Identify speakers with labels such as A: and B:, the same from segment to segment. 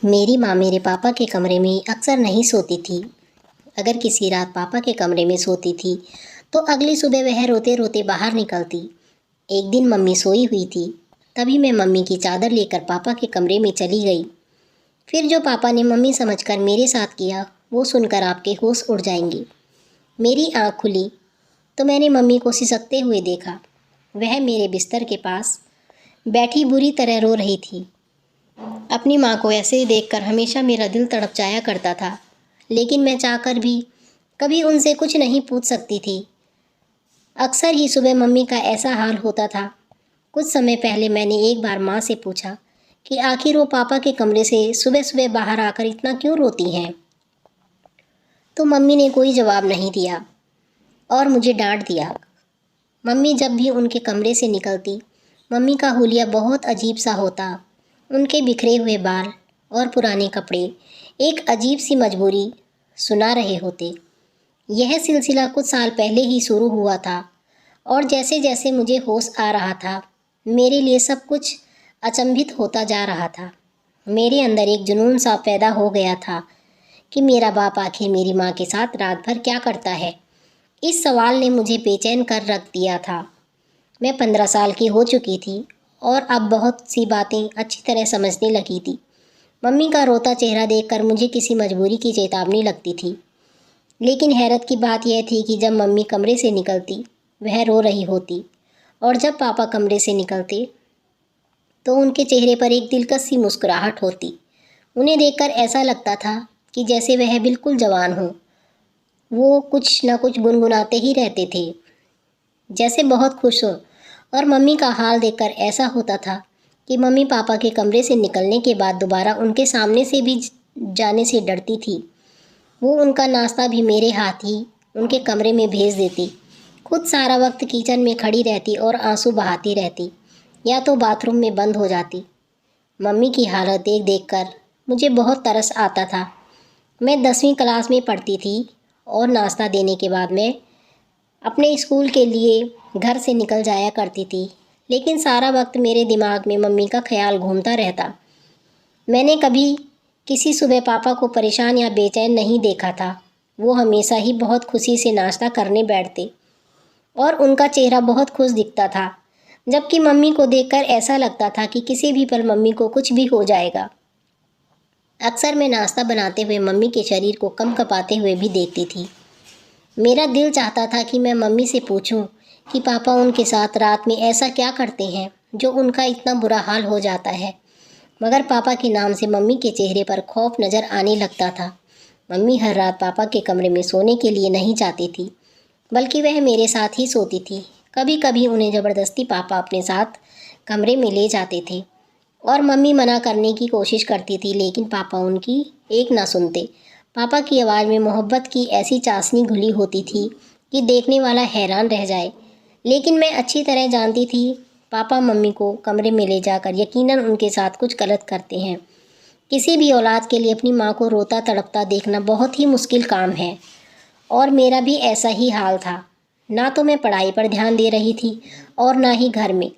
A: मेरी माँ मेरे पापा के कमरे में अक्सर नहीं सोती थी। अगर किसी रात पापा के कमरे में सोती थी तो अगली सुबह वह रोते रोते बाहर निकलती। एक दिन मम्मी सोई हुई थी, तभी मैं मम्मी की चादर लेकर पापा के कमरे में चली गई। फिर जो पापा ने मम्मी समझकर मेरे साथ किया वो सुनकर आपके होश उड़ जाएंगे। मेरी आँख खुली तो मैंने मम्मी को सिसकते हुए देखा। वह मेरे बिस्तर के पास बैठी बुरी तरह रो रही थी। अपनी माँ को ऐसे ही देखकर हमेशा मेरा दिल तड़प जाया करता था, लेकिन मैं चाहकर भी कभी उनसे कुछ नहीं पूछ सकती थी। अक्सर ही सुबह मम्मी का ऐसा हाल होता था। कुछ समय पहले मैंने एक बार माँ से पूछा कि आखिर वो पापा के कमरे से सुबह सुबह बाहर आकर इतना क्यों रोती हैं। तो मम्मी ने कोई जवाब नहीं दिया और मुझे डांट दिया। मम्मी जब भी उनके कमरे से निकलती, मम्मी का हुलिया बहुत अजीब सा होता। उनके बिखरे हुए बाल और पुराने कपड़े एक अजीब सी मजबूरी सुना रहे होते। यह सिलसिला कुछ साल पहले ही शुरू हुआ था और जैसे जैसे मुझे होश आ रहा था, मेरे लिए सब कुछ अचंभित होता जा रहा था। मेरे अंदर एक जुनून सा पैदा हो गया था कि मेरा बाप आखिर मेरी माँ के साथ रात भर क्या करता है। इस सवाल ने मुझे बेचैन कर रख दिया था। मैं 15 साल की हो चुकी थी और अब बहुत सी बातें अच्छी तरह समझने लगी थी। मम्मी का रोता चेहरा देखकर मुझे किसी मजबूरी की चेतावनी लगती थी। लेकिन हैरत की बात यह थी कि जब मम्मी कमरे से निकलती वह रो रही होती, और जब पापा कमरे से निकलते तो उनके चेहरे पर एक दिलकश सी मुस्कुराहट होती। उन्हें देखकर ऐसा लगता था कि जैसे वह बिल्कुल जवान हो। वो कुछ न कुछ गुनगुनाते ही रहते थे, जैसे बहुत खुश हो। और मम्मी का हाल देखकर ऐसा होता था कि मम्मी पापा के कमरे से निकलने के बाद दोबारा उनके सामने से भी जाने से डरती थी। वो उनका नाश्ता भी मेरे हाथ ही उनके कमरे में भेज देती। खुद सारा वक्त किचन में खड़ी रहती और आंसू बहाती रहती, या तो बाथरूम में बंद हो जाती। मम्मी की हालत देख देख कर मुझे बहुत तरस आता था। मैं 10वीं क्लास में पढ़ती थी और नाश्ता देने के बाद मैं अपने स्कूल के लिए घर से निकल जाया करती थी, लेकिन सारा वक्त मेरे दिमाग में मम्मी का ख्याल घूमता रहता। मैंने कभी किसी सुबह पापा को परेशान या बेचैन नहीं देखा था। वो हमेशा ही बहुत खुशी से नाश्ता करने बैठते और उनका चेहरा बहुत खुश दिखता था, जबकि मम्मी को देखकर ऐसा लगता था कि किसी भी पल मम्मी को कुछ भी हो जाएगा। अक्सर मैं नाश्ता बनाते हुए मम्मी के शरीर को कंपकपाते हुए भी देखती थी। मेरा दिल चाहता था कि मैं मम्मी से पूछूं कि पापा उनके साथ रात में ऐसा क्या करते हैं जो उनका इतना बुरा हाल हो जाता है। मगर पापा के नाम से मम्मी के चेहरे पर खौफ नज़र आने लगता था। मम्मी हर रात पापा के कमरे में सोने के लिए नहीं जाती थी, बल्कि वह मेरे साथ ही सोती थी। कभी कभी उन्हें ज़बरदस्ती पापा अपने साथ कमरे में ले जाते थे और मम्मी मना करने की कोशिश करती थी, लेकिन पापा उनकी एक ना सुनते। पापा की आवाज़ में मोहब्बत की ऐसी चाशनी घुली होती थी कि देखने वाला हैरान रह जाए। लेकिन मैं अच्छी तरह जानती थी पापा मम्मी को कमरे में ले जाकर यकीनन उनके साथ कुछ गलत करते हैं। किसी भी औलाद के लिए अपनी माँ को रोता तड़पता देखना बहुत ही मुश्किल काम है, और मेरा भी ऐसा ही हाल था। ना तो मैं पढ़ाई पर ध्यान दे रही थी और ना ही घर में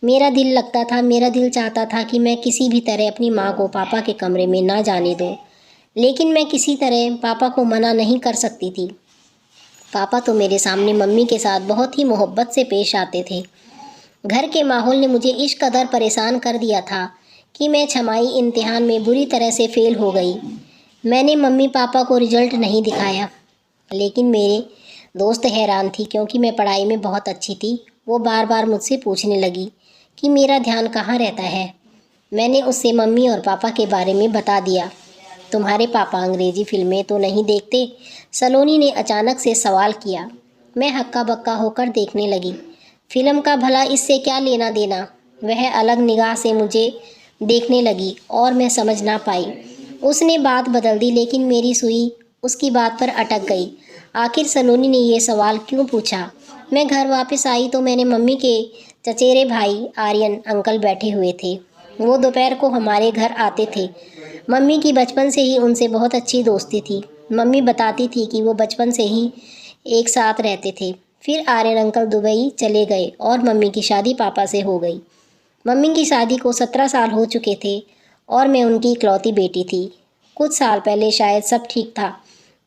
A: मेरा दिल लगता था। मेरा दिल चाहता था कि मैं किसी भी तरह अपनी माँ को पापा के कमरे में ना जाने दूँ, लेकिन मैं किसी तरह पापा को मना नहीं कर सकती थी। पापा तो मेरे सामने मम्मी के साथ बहुत ही मोहब्बत से पेश आते थे। घर के माहौल ने मुझे इस कदर परेशान कर दिया था कि मैं छमाही इम्तिहान में बुरी तरह से फ़ेल हो गई। मैंने मम्मी पापा को रिजल्ट नहीं दिखाया, लेकिन मेरे दोस्त हैरान थी क्योंकि मैं पढ़ाई में बहुत अच्छी थी। वो बार बार मुझसे पूछने लगी कि मेरा ध्यान कहाँ रहता है। मैंने उससे मम्मी और पापा के बारे में बता दिया। तुम्हारे पापा अंग्रेज़ी फिल्में तो नहीं देखते? सलोनी ने अचानक से सवाल किया। मैं हक्का बक्का होकर देखने लगी। फिल्म का भला इससे क्या लेना देना? वह अलग निगाह से मुझे देखने लगी और मैं समझ ना पाई। उसने बात बदल दी, लेकिन मेरी सुई उसकी बात पर अटक गई। आखिर सलोनी ने यह सवाल क्यों पूछा? मैं घर वापस आई तो मैंने मम्मी के चचेरे भाई आर्यन अंकल बैठे हुए थे। वो दोपहर को हमारे घर आते थे। मम्मी की बचपन से ही उनसे बहुत अच्छी दोस्ती थी। मम्मी बताती थी कि वो बचपन से ही एक साथ रहते थे। फिर आर्यन अंकल दुबई चले गए और मम्मी की शादी पापा से हो गई। मम्मी की शादी को 17 साल हो चुके थे और मैं उनकी इकलौती बेटी थी। कुछ साल पहले शायद सब ठीक था,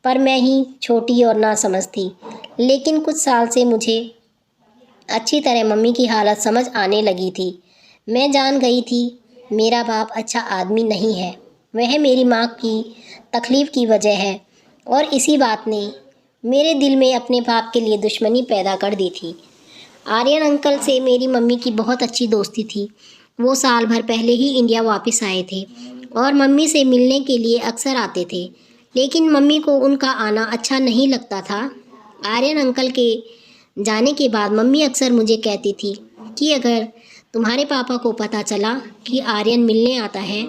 A: पर मैं ही छोटी और नासमझ थी। लेकिन कुछ साल से मुझे अच्छी तरह मम्मी की हालत समझ आने लगी थी। मैं जान गई थी मेरा बाप अच्छा आदमी नहीं है, वह मेरी माँ की तकलीफ़ की वजह है, और इसी बात ने मेरे दिल में अपने बाप के लिए दुश्मनी पैदा कर दी थी। आर्यन अंकल से मेरी मम्मी की बहुत अच्छी दोस्ती थी। वो साल भर पहले ही इंडिया वापस आए थे और मम्मी से मिलने के लिए अक्सर आते थे, लेकिन मम्मी को उनका आना अच्छा नहीं लगता था। आर्यन अंकल के जाने के बाद मम्मी अक्सर मुझे कहती थी कि अगर तुम्हारे पापा को पता चला कि आर्यन मिलने आता है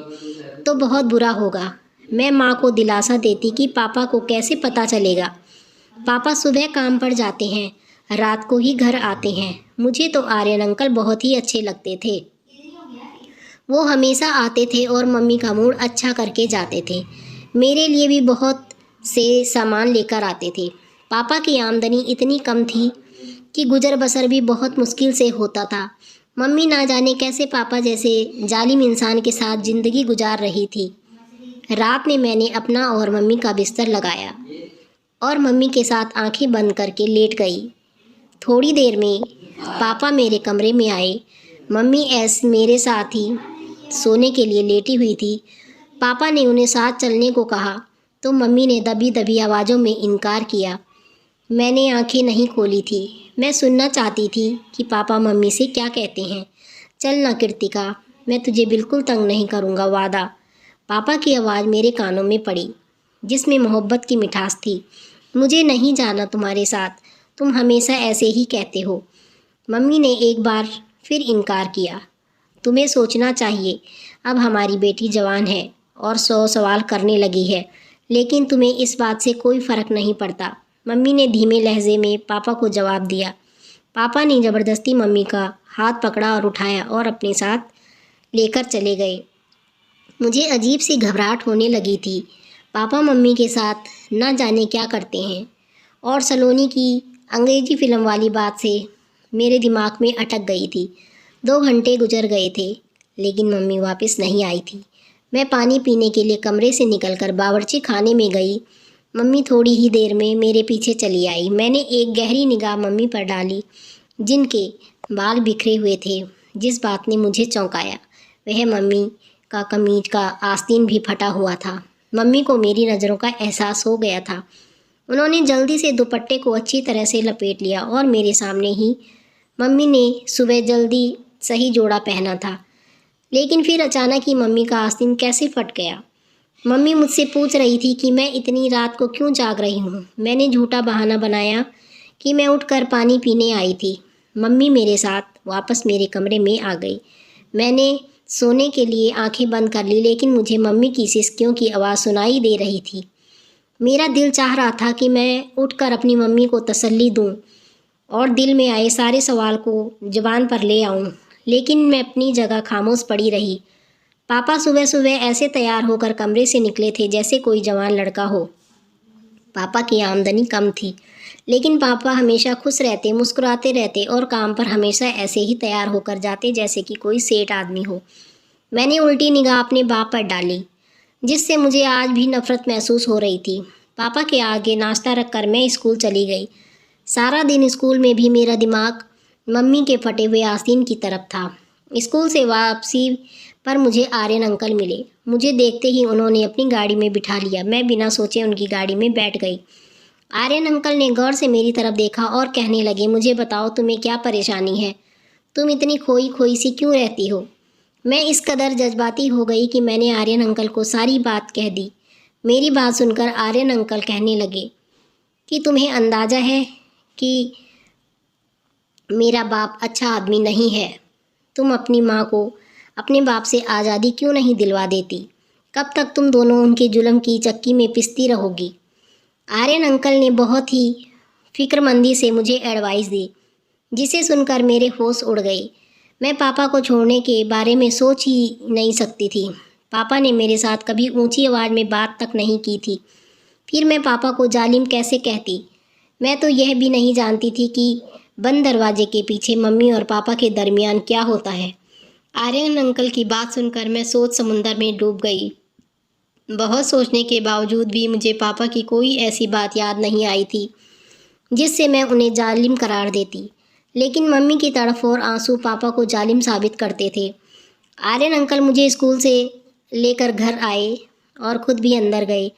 A: तो बहुत बुरा होगा। मैं माँ को दिलासा देती कि पापा को कैसे पता चलेगा, पापा सुबह काम पर जाते हैं, रात को ही घर आते हैं। मुझे तो आर्यन अंकल बहुत ही अच्छे लगते थे। वो हमेशा आते थे और मम्मी का मूड अच्छा करके जाते थे। मेरे लिए भी बहुत से सामान लेकर आते थे। पापा की आमदनी इतनी कम थी कि गुजर बसर भी बहुत मुश्किल से होता था। मम्मी ना जाने कैसे पापा जैसे जालिम इंसान के साथ ज़िंदगी गुजार रही थी। रात में मैंने अपना और मम्मी का बिस्तर लगाया और मम्मी के साथ आंखें बंद करके लेट गई। थोड़ी देर में पापा मेरे कमरे में आए। मम्मी ऐसे मेरे साथ ही सोने के लिए लेटी हुई थी। पापा ने उन्हें साथ चलने को कहा तो मम्मी ने दबी दबी आवाज़ों में इनकार किया। मैंने आंखें नहीं खोली थी। मैं सुनना चाहती थी कि पापा मम्मी से क्या कहते हैं। चल ना कृतिका, मैं तुझे बिल्कुल तंग नहीं करूँगा, वादा। पापा की आवाज़ मेरे कानों में पड़ी, जिसमें मोहब्बत की मिठास थी। मुझे नहीं जाना तुम्हारे साथ, तुम हमेशा ऐसे ही कहते हो। मम्मी ने एक बार फिर इनकार किया। तुम्हें सोचना चाहिए, अब हमारी बेटी जवान है और 100 सवाल करने लगी है, लेकिन तुम्हें इस बात से कोई फ़र्क नहीं पड़ता। मम्मी ने धीमे लहजे में पापा को जवाब दिया। पापा ने ज़बरदस्ती मम्मी का हाथ पकड़ा और उठाया और अपने साथ लेकर चले गए। मुझे अजीब सी घबराहट होने लगी थी। पापा मम्मी के साथ न जाने क्या करते हैं, और सलोनी की अंग्रेजी फ़िल्म वाली बात से मेरे दिमाग में अटक गई थी। 2 घंटे गुजर गए थे, लेकिन मम्मी वापस नहीं आई थी। मैं पानी पीने के लिए कमरे से निकलकर बावर्ची खाने में गई। मम्मी थोड़ी ही देर में मेरे पीछे चली आई। मैंने एक गहरी निगाह मम्मी पर डाली, जिनके बाल बिखरे हुए थे। जिस बात ने मुझे चौंकाया वह मम्मी का कमीज का आस्तीन भी फटा हुआ था। मम्मी को मेरी नज़रों का एहसास हो गया था। उन्होंने जल्दी से दुपट्टे को अच्छी तरह से लपेट लिया और मेरे सामने ही मम्मी ने सुबह जल्दी सही जोड़ा पहना था। लेकिन फिर अचानक ही मम्मी का आस्तीन कैसे फट गया। मम्मी मुझसे पूछ रही थी कि मैं इतनी रात को क्यों जाग रही हूँ। मैंने झूठा बहाना बनाया कि मैं उठकर पानी पीने आई थी। मम्मी मेरे साथ वापस मेरे कमरे में आ गई। मैंने सोने के लिए आंखें बंद कर ली, लेकिन मुझे मम्मी की सिसकियों की आवाज़ सुनाई दे रही थी। मेरा दिल चाह रहा था कि मैं उठकर अपनी मम्मी को तसल्ली दूं और दिल में आए सारे सवाल को ज़ुबान पर ले आऊं, लेकिन मैं अपनी जगह खामोश पड़ी रही। पापा सुबह सुबह ऐसे तैयार होकर कमरे से निकले थे जैसे कोई जवान लड़का हो। पापा की आमदनी कम थी, लेकिन पापा हमेशा खुश रहते, मुस्कुराते रहते और काम पर हमेशा ऐसे ही तैयार होकर जाते जैसे कि कोई सेठ आदमी हो। मैंने उल्टी निगाह अपने बाप पर डाली, जिससे मुझे आज भी नफ़रत महसूस हो रही थी। पापा के आगे नाश्ता रखकर मैं स्कूल चली गई। सारा दिन स्कूल में भी मेरा दिमाग मम्मी के फटे हुए आस्तीन की तरफ था। स्कूल से वापसी पर मुझे आर्यन अंकल मिले। मुझे देखते ही उन्होंने अपनी गाड़ी में बिठा लिया। मैं बिना सोचे उनकी गाड़ी में बैठ गई। आर्यन अंकल ने गौर से मेरी तरफ देखा और कहने लगे, मुझे बताओ तुम्हें क्या परेशानी है? तुम इतनी खोई खोई सी क्यों रहती हो? मैं इस कदर जज्बाती हो गई कि मैंने आर्यन अंकल को सारी बात कह दी। मेरी बात सुनकर आर्यन अंकल कहने लगे कि तुम्हें अंदाज़ा है कि मेरा बाप अच्छा आदमी नहीं है। तुम अपनी माँ को अपने बाप से आज़ादी क्यों नहीं दिलवा देती? कब तक तुम दोनों उनके जुल्म की चक्की में पिसती रहोगी? आर्यन अंकल ने बहुत ही फिक्रमंदी से मुझे एडवाइस दी, जिसे सुनकर मेरे होश उड़ गए। मैं पापा को छोड़ने के बारे में सोच ही नहीं सकती थी। पापा ने मेरे साथ कभी ऊंची आवाज़ में बात तक नहीं की थी। फिर मैं पापा को जालिम कैसे कहती? मैं तो यह भी नहीं जानती थी कि बंद दरवाजे के पीछे मम्मी और पापा के दरमियान क्या होता है। आर्यन अंकल की बात सुनकर मैं सोच समुंदर में डूब गई। बहुत सोचने के बावजूद भी मुझे पापा की कोई ऐसी बात याद नहीं आई थी जिससे मैं उन्हें जालिम करार देती। लेकिन मम्मी की तड़फ और आंसू पापा को जालिम साबित करते थे। आर्यन अंकल मुझे स्कूल से लेकर घर आए और खुद भी अंदर गए।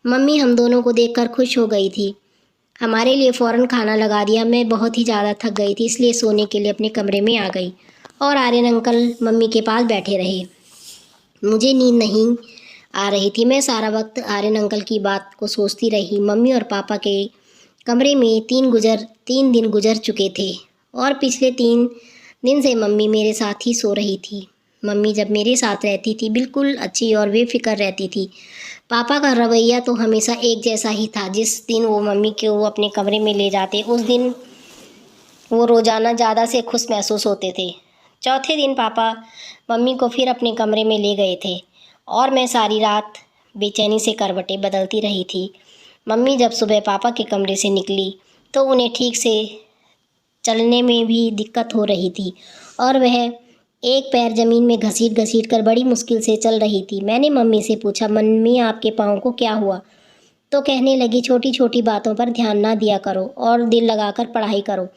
A: मम्मी हम दोनों को देखकर खुश हो गई थी। हमारे लिए फ़ौरन खाना लगा दिया। मैं बहुत ही ज़्यादा थक गई थी, इसलिए सोने के लिए अपने कमरे में आ गई और आर्यन अंकल मम्मी के पास बैठे रहे। मुझे नींद नहीं आ रही थी। मैं सारा वक्त आर्यन अंकल की बात को सोचती रही। मम्मी और पापा के कमरे में 3 दिन गुजर चुके थे और पिछले 3 दिन से मम्मी मेरे साथ ही सो रही थी। मम्मी जब मेरे साथ रहती थी बिल्कुल अच्छी और बेफिक्र रहती थी। पापा का रवैया तो हमेशा एक जैसा ही था। जिस दिन वो मम्मी को वो अपने कमरे में ले जाते उस दिन वो रोज़ाना ज़्यादा से खुश महसूस होते थे। चौथे दिन पापा मम्मी को फिर अपने कमरे में ले गए थे और मैं सारी रात बेचैनी से करवटें बदलती रही थी। मम्मी जब सुबह पापा के कमरे से निकली तो उन्हें ठीक से चलने में भी दिक्कत हो रही थी और वह एक पैर ज़मीन में घसीट कर बड़ी मुश्किल से चल रही थी। मैंने मम्मी से पूछा, मम्मी आपके पाँव को क्या हुआ? तो कहने लगी, छोटी छोटी बातों पर ध्यान ना दिया करो और दिल लगाकर पढ़ाई करो।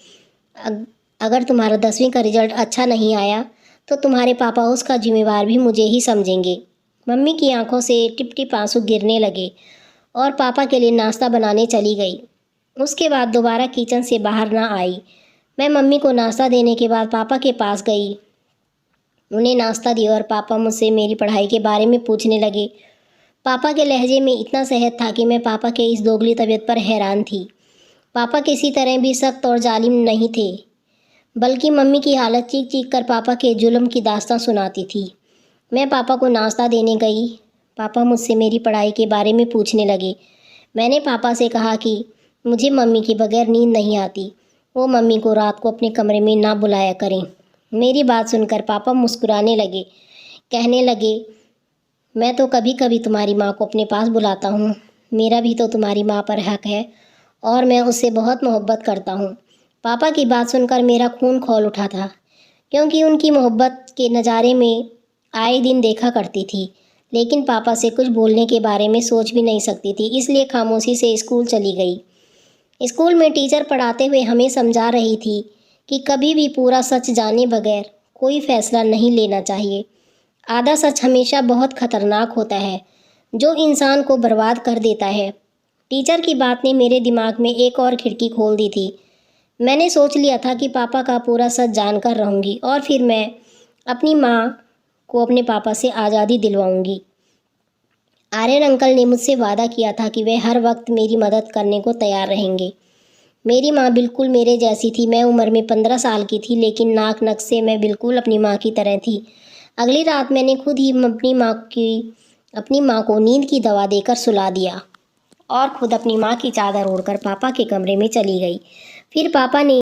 A: अगर तुम्हारा 10वीं का रिजल्ट अच्छा नहीं आया तो तुम्हारे पापा उसका जिम्मेवार भी मुझे ही समझेंगे। मम्मी की आंखों से टिप टिप आंसू गिरने लगे और पापा के लिए नाश्ता बनाने चली गई। उसके बाद दोबारा किचन से बाहर ना आई। मैं मम्मी को नाश्ता देने के बाद पापा के पास गई, उन्हें नाश्ता दिया और पापा मुझसे मेरी पढ़ाई के बारे में पूछने लगे। पापा के लहजे में इतना सहज था कि मैं पापा के इस दोगली तबीयत पर हैरान थी। पापा किसी तरह भी सख्त और जालिम नहीं थे, बल्कि मम्मी की हालत चीख चीख कर पापा के जुल्म की दास्तां सुनाती थी। मैं पापा को नाश्ता देने गई। पापा मुझसे मेरी पढ़ाई के बारे में पूछने लगे। मैंने पापा से कहा कि मुझे मम्मी के बगैर नींद नहीं आती। वो मम्मी को रात को अपने कमरे में ना बुलाया करें। मेरी बात सुनकर पापा मुस्कुराने लगे, कहने लगे, मैं तो कभी कभी तुम्हारी माँ को अपने पास बुलाता हूँ। मेरा भी तो तुम्हारी माँ पर हक है और मैं उससे बहुत मोहब्बत करता हूँ। पापा की बात सुनकर मेरा खून खौल उठा था, क्योंकि उनकी मोहब्बत के नज़ारे में आए दिन देखा करती थी, लेकिन पापा से कुछ बोलने के बारे में सोच भी नहीं सकती थी, इसलिए खामोशी से स्कूल चली गई। स्कूल में टीचर पढ़ाते हुए हमें समझा रही थी कि कभी भी पूरा सच जाने बगैर कोई फैसला नहीं लेना चाहिए। आधा सच हमेशा बहुत खतरनाक होता है, जो इंसान को बर्बाद कर देता है। टीचर की बात ने मेरे दिमाग में एक और खिड़की खोल दी थी। मैंने सोच लिया था कि पापा का पूरा सच जानकर रहूँगी और फिर मैं अपनी माँ को अपने पापा से आज़ादी दिलवाऊंगी। आर्यन अंकल ने मुझसे वादा किया था कि वे हर वक्त मेरी मदद करने को तैयार रहेंगे। मेरी माँ बिल्कुल मेरे जैसी थी। मैं उम्र में 15 साल की थी, लेकिन नाक नक से मैं बिल्कुल अपनी माँ की तरह थी। अगली रात मैंने खुद ही अपनी माँ को नींद की दवा देकर सुला दिया और खुद अपनी माँ की चादर ओढ़कर पापा के कमरे में चली गई। फिर पापा ने